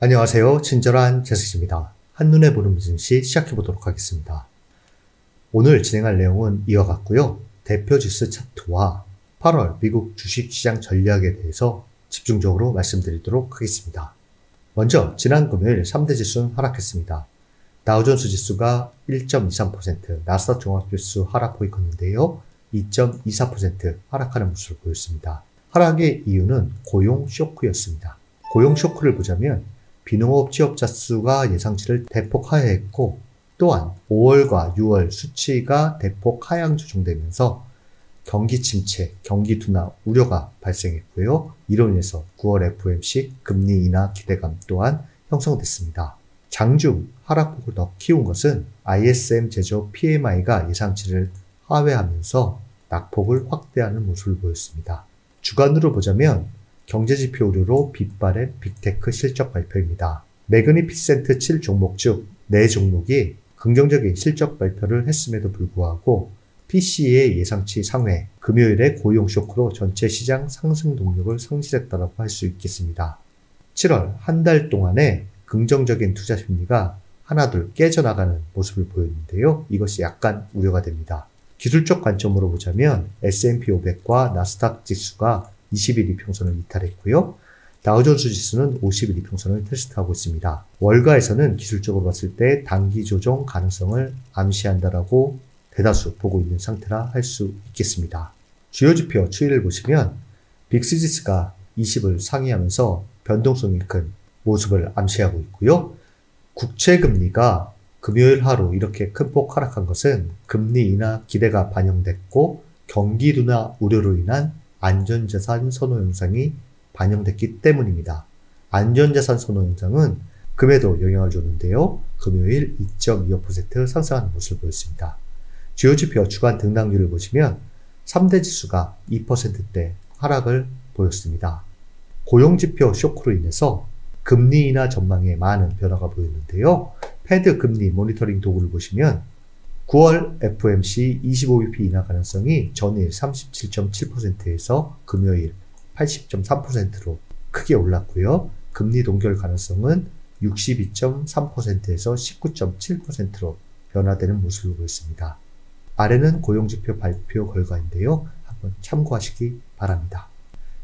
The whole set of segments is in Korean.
안녕하세요. 친절한 재수씨입니다. 한눈에 보는 증시 시작해보도록 하겠습니다. 오늘 진행할 내용은 이와 같고요. 대표 지수 차트와 8월 미국 주식시장 전략에 대해서 집중적으로 말씀드리도록 하겠습니다. 먼저 지난 금요일 3대 지수는 하락했습니다. 다우존스 지수가 1.23%, 나스닥 종합지수 하락 보이컸는데요. 2.24% 하락하는 모습을 보였습니다. 하락의 이유는 고용 쇼크였습니다. 고용 쇼크를 보자면 비농업 취업자 수가 예상치를 대폭 하회했고, 또한 5월과 6월 수치가 대폭 하향 조정되면서 경기 침체, 경기 둔화 우려가 발생했고요. 이로 인해서 9월 FOMC 금리 인하 기대감 또한 형성됐습니다. 장중 하락폭을 더 키운 것은 ISM 제조업 PMI가 예상치를 하회하면서 낙폭을 확대하는 모습을 보였습니다. 주간으로 보자면 경제지표 우려로 빗발의 빅테크 실적 발표입니다. 매그니피센트 7종목 중 4종목이 긍정적인 실적 발표를 했음에도 불구하고 PC의 예상치 상회, 금요일의 고용 쇼크로 전체 시장 상승 동력을 상실했다고 할 수 있겠습니다. 7월 한 달 동안의 긍정적인 투자 심리가 하나둘 깨져나가는 모습을 보였는데요. 이것이 약간 우려가 됩니다. 기술적 관점으로 보자면 S&P 500과 나스닥 지수가 20일 이평선을 이탈했고요. 다우존스 지수는 50일 이평선을 테스트하고 있습니다. 월가에서는 기술적으로 봤을 때 단기 조정 가능성을 암시한다라고 대다수 보고 있는 상태라 할 수 있겠습니다. 주요 지표 추이를 보시면 빅스 지수가 20을 상회하면서 변동성이 큰 모습을 암시하고 있고요. 국채금리가 금요일 하루 이렇게 큰 폭 하락한 것은 금리 인하 기대가 반영됐고 경기 둔화 우려로 인한 안전자산 선호 현상이 반영됐기 때문입니다. 안전자산 선호 현상은 금에도 영향을 줬는데요. 금요일 2.25% 상승하는 모습을 보였습니다. 주요 지표 주간 등락률을 보시면 3대 지수가 2%대 하락을 보였습니다. 고용지표 쇼크로 인해서 금리 인하 전망에 많은 변화가 보였는데요. 패드 금리 모니터링 도구를 보시면 9월 FOMC 25bp 인하 가능성이 전일 37.7%에서 금요일 80.3%로 크게 올랐고요. 금리 동결 가능성은 62.3%에서 19.7%로 변화되는 모습을 보였습니다. 아래는 고용지표 발표 결과인데요. 한번 참고하시기 바랍니다.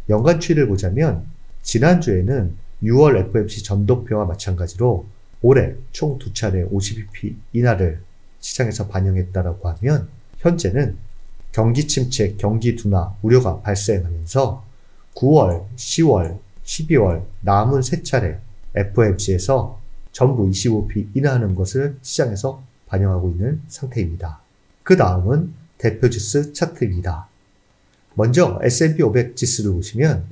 연간 추이를 보자면 지난주에는 6월 FOMC 전도표와 마찬가지로 올해 총 2차례 50bp 인하를 시장에서 반영했다라고 하면 현재는 경기 침체, 경기 둔화 우려가 발생하면서 9월, 10월, 12월 남은 3차례 FOMC에서 전부 25bp 인하하는 것을 시장에서 반영하고 있는 상태입니다. 그 다음은 대표지수 차트입니다. 먼저 S&P 500 지수를 보시면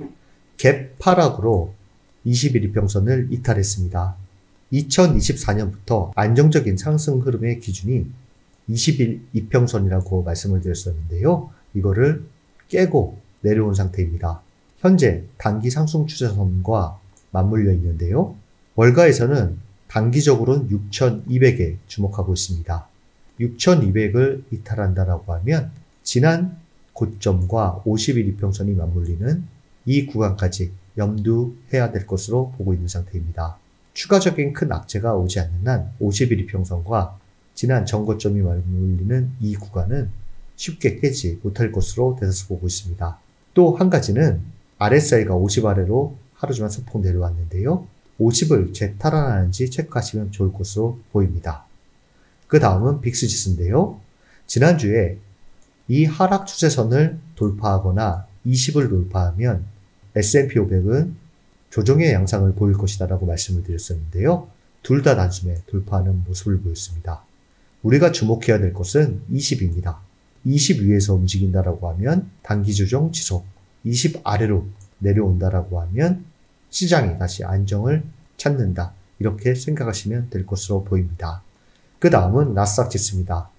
갭 하락으로 20일 이평선을 이탈했습니다. 2024년부터 안정적인 상승 흐름의 기준이 20일 이평선이라고 말씀을 드렸었는데요. 이거를 깨고 내려온 상태입니다. 현재 단기 상승 추세선과 맞물려 있는데요. 월가에서는 단기적으로는 6,200에 주목하고 있습니다. 6,200을 이탈한다라고 하면 지난 고점과 50일 이평선이 맞물리는 이 구간까지 염두해야 될 것으로 보고 있는 상태입니다. 추가적인 큰 악재가 오지 않는 한 50일 이평선과 지난 전고점이 맞물리는 이 구간은 쉽게 깨지 못할 것으로 대다수 보고 있습니다. 또 한 가지는 RSI가 50 아래로 하루 종일 소폭 내려왔는데요. 50을 재탈환하는지 체크하시면 좋을 것으로 보입니다. 그 다음은 빅스 지수인데요. 지난주에 이 하락 추세선을 돌파하거나 20을 돌파하면 S&P 500은 조정의 양상을 보일 것이다 라고 말씀을 드렸었는데요. 둘 다 단숨에 돌파하는 모습을 보였습니다. 우리가 주목해야 될 것은 20입니다. 20 위에서 움직인다라고 하면 단기 조정 지속, 20 아래로 내려온다라고 하면 시장이 다시 안정을 찾는다. 이렇게 생각하시면 될 것으로 보입니다. 그 다음은 나스닥 지수입니다.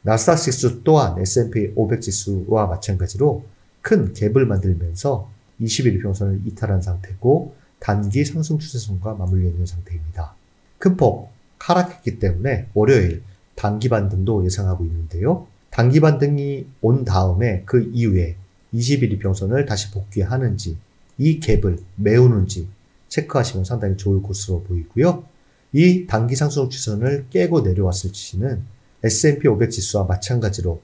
나스닥 지수 또한 S&P 500 지수와 마찬가지로 큰 갭을 만들면서 20일 이평선을 이탈한 상태고 단기 상승 추세선과 맞물려 있는 상태입니다. 큰 폭 하락했기 때문에 월요일 단기 반등도 예상하고 있는데요. 단기 반등이 온 다음에 그 이후에 20일 이평선을 다시 복귀하는지 이 갭을 메우는지 체크하시면 상당히 좋을 것으로 보이고요. 이 단기 상승 추선을 깨고 내려왔을 지지는 S&P 500 지수와 마찬가지로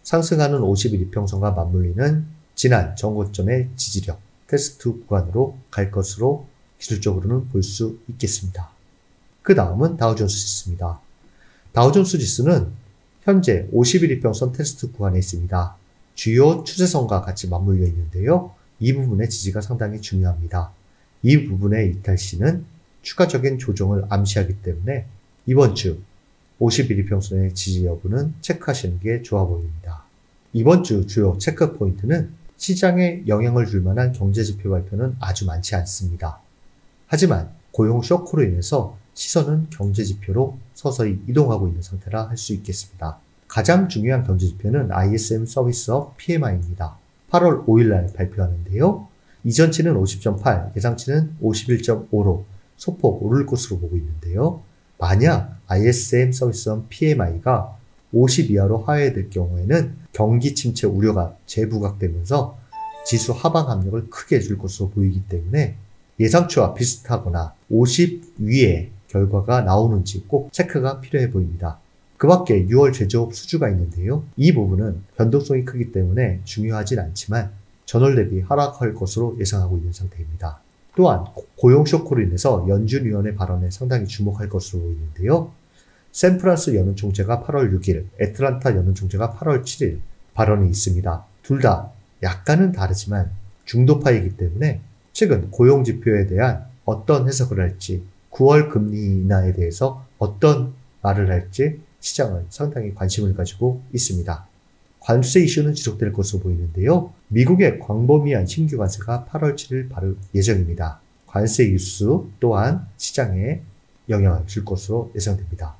상승하는 50일 이평선과 맞물리는 지난 전고점의 지지력 테스트 구간으로 갈 것으로 기술적으로는 볼 수 있겠습니다. 그 다음은 다우존스 지수입니다. 다우존스 지수는 현재 50일 이평선 테스트 구간에 있습니다. 주요 추세선과 같이 맞물려 있는데요. 이 부분의 지지가 상당히 중요합니다. 이 부분의 이탈시는 추가적인 조정을 암시하기 때문에 이번 주 50일 이평선의 지지 여부는 체크하시는 게 좋아 보입니다. 이번 주 주요 체크 포인트는 시장에 영향을 줄 만한 경제지표 발표는 아주 많지 않습니다. 하지만 고용 쇼크로 인해서 시선은 경제지표로 서서히 이동하고 있는 상태라 할 수 있겠습니다. 가장 중요한 경제지표는 ISM 서비스업 PMI입니다. 8월 5일날 발표하는데요. 이전치는 50.8, 예상치는 51.5로 소폭 오를 것으로 보고 있는데요. 만약 ISM 서비스업 PMI가 50 이하로 하회될 경우에는 경기 침체 우려가 재부각되면서 지수 하방 압력을 크게 줄 것으로 보이기 때문에 예상치와 비슷하거나 50 위의 결과가 나오는지 꼭 체크가 필요해 보입니다. 그 밖에 6월 제조업 수주가 있는데요. 이 부분은 변동성이 크기 때문에 중요하진 않지만 전월 대비 하락할 것으로 예상하고 있는 상태입니다. 또한 고용 쇼크로 인해서 연준위원회 발언에 상당히 주목할 것으로 보이는데요. 샌프란스 연은총재가 8월 6일, 애틀란타 연은총재가 8월 7일 발언이 있습니다. 둘 다 약간은 다르지만 중도파이기 때문에 최근 고용지표에 대한 어떤 해석을 할지 9월 금리 인하에 대해서 어떤 말을 할지 시장은 상당히 관심을 가지고 있습니다. 관세 이슈는 지속될 것으로 보이는데요. 미국의 광범위한 신규 관세가 8월 7일 발효 예정입니다. 관세 이슈 또한 시장에 영향을 줄 것으로 예상됩니다.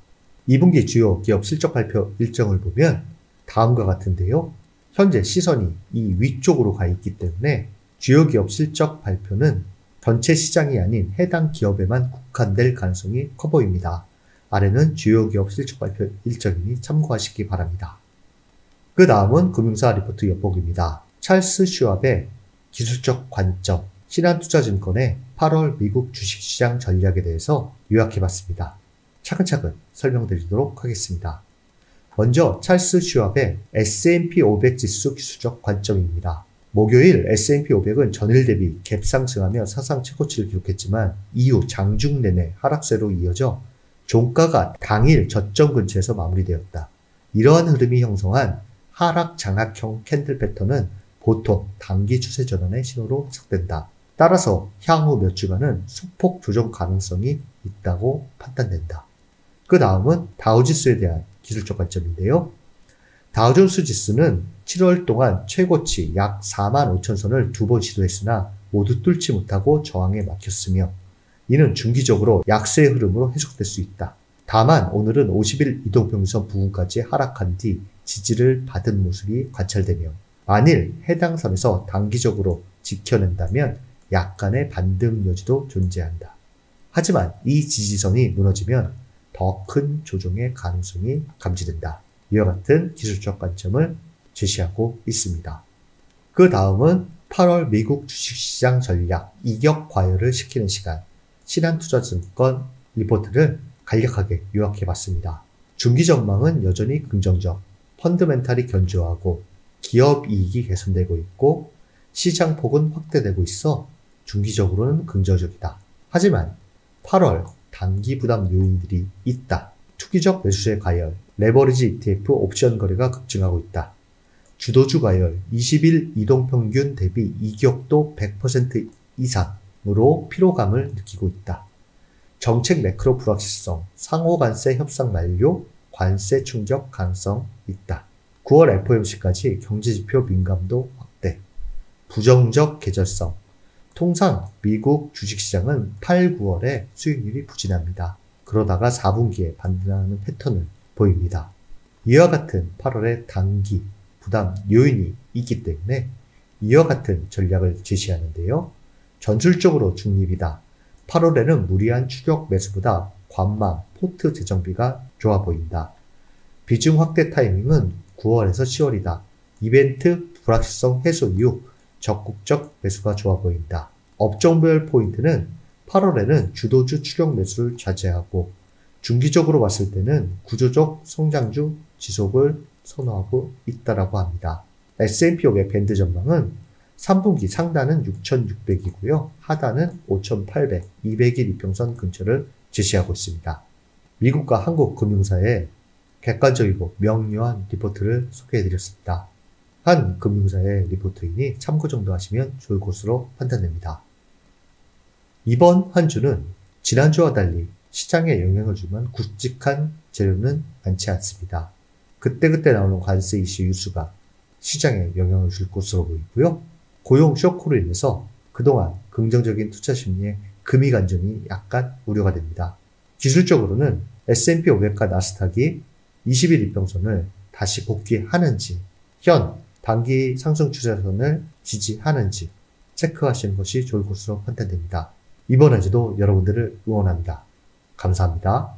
2분기 주요 기업 실적 발표 일정을 보면 다음과 같은데요. 현재 시선이 이 위쪽으로 가 있기 때문에 주요 기업 실적 발표는 전체 시장이 아닌 해당 기업에만 국한될 가능성이 커 보입니다. 아래는 주요 기업 실적 발표 일정이니 참고하시기 바랍니다. 그 다음은 금융사 리포트 엿보기입니다. 찰스 슈왑의 기술적 관점, 신한투자증권의 8월 미국 주식시장 전략에 대해서 요약해봤습니다. 차근차근 설명드리도록 하겠습니다. 먼저 찰스 슈왑의 S&P 500 지수 기술적 관점입니다. 목요일 S&P 500은 전일 대비 갭 상승하며 사상 최고치를 기록했지만 이후 장중 내내 하락세로 이어져 종가가 당일 저점 근처에서 마무리되었다. 이러한 흐름이 형성한 하락 장악형 캔들 패턴은 보통 단기 추세 전환의 신호로 해석된다. 따라서 향후 몇 주간은 소폭 조정 가능성이 있다고 판단된다. 그 다음은 다우지수에 대한 기술적 관점인데요. 다우존스 지수는 7월 동안 최고치 약 45,000선을 2번 시도했으나 모두 뚫지 못하고 저항에 막혔으며 이는 중기적으로 약세의 흐름으로 해석될 수 있다. 다만 오늘은 50일 이동평균선 부근까지 하락한 뒤 지지를 받은 모습이 관찰되며 만일 해당 선에서 단기적으로 지켜낸다면 약간의 반등 여지도 존재한다. 하지만 이 지지선이 무너지면 더 큰 조정의 가능성이 감지된다. 이와 같은 기술적 관점을 제시하고 있습니다. 그 다음은 8월 미국 주식시장 전략 이격 과열을 시키는 시간 신한투자증권 리포트를 간략하게 요약해봤습니다. 중기 전망은 여전히 긍정적, 펀드멘탈이 견조하고 기업 이익이 개선되고 있고 시장 폭은 확대되고 있어 중기적으로는 긍정적이다. 하지만 8월 단기 부담 요인들이 있다. 투기적 매수세 가열, 레버리지 ETF 옵션 거래가 급증하고 있다. 주도주 가열, 20일 이동평균 대비 이격도 100% 이상으로 피로감을 느끼고 있다. 정책 매크로 불확실성, 상호 관세 협상 만료, 관세 충격 가능성 있다. 9월 FOMC까지 경제지표 민감도 확대, 부정적 계절성. 통상 미국 주식시장은 8, 9월에 수익률이 부진합니다. 그러다가 4분기에 반등하는 패턴을 보입니다. 이와 같은 8월의 단기 부담 요인이 있기 때문에 이와 같은 전략을 제시하는데요. 전술적으로 중립이다. 8월에는 무리한 추격 매수보다 관망, 포트 재정비가 좋아 보인다. 비중 확대 타이밍은 9월에서 10월이다. 이벤트 불확실성 해소 이후 적극적 매수가 좋아 보인다. 업종별 포인트는 8월에는 주도주 추격 매수를 자제하고 중기적으로 봤을 때는 구조적 성장주 지속을 선호하고 있다라고 합니다. S&P 500 밴드 전망은 3분기 상단은 6,600이고요. 하단은 5,800, 200일 이평선 근처를 제시하고 있습니다. 미국과 한국 금융사의 객관적이고 명료한 리포트를 소개해드렸습니다. 한 금융사의 리포트이니 참고 정도 하시면 좋을 것으로 판단됩니다. 이번 한 주는 지난주와 달리 시장에 영향을 주면 굵직한 재료는 많지 않습니다. 그때그때 나오는 관세 이슈 뉴스가 시장에 영향을 줄 것으로 보이고요. 고용 쇼크로 인해서 그동안 긍정적인 투자 심리에 금이 간 점이 약간 우려가 됩니다. 기술적으로는 S&P 500과 나스닥이 20일 이평선을 다시 복귀하는지, 현 단기 상승 추세선을 지지하는지 체크하시는 것이 좋을 것으로 판단됩니다. 이번 한 주도 여러분들을 응원합니다. 감사합니다.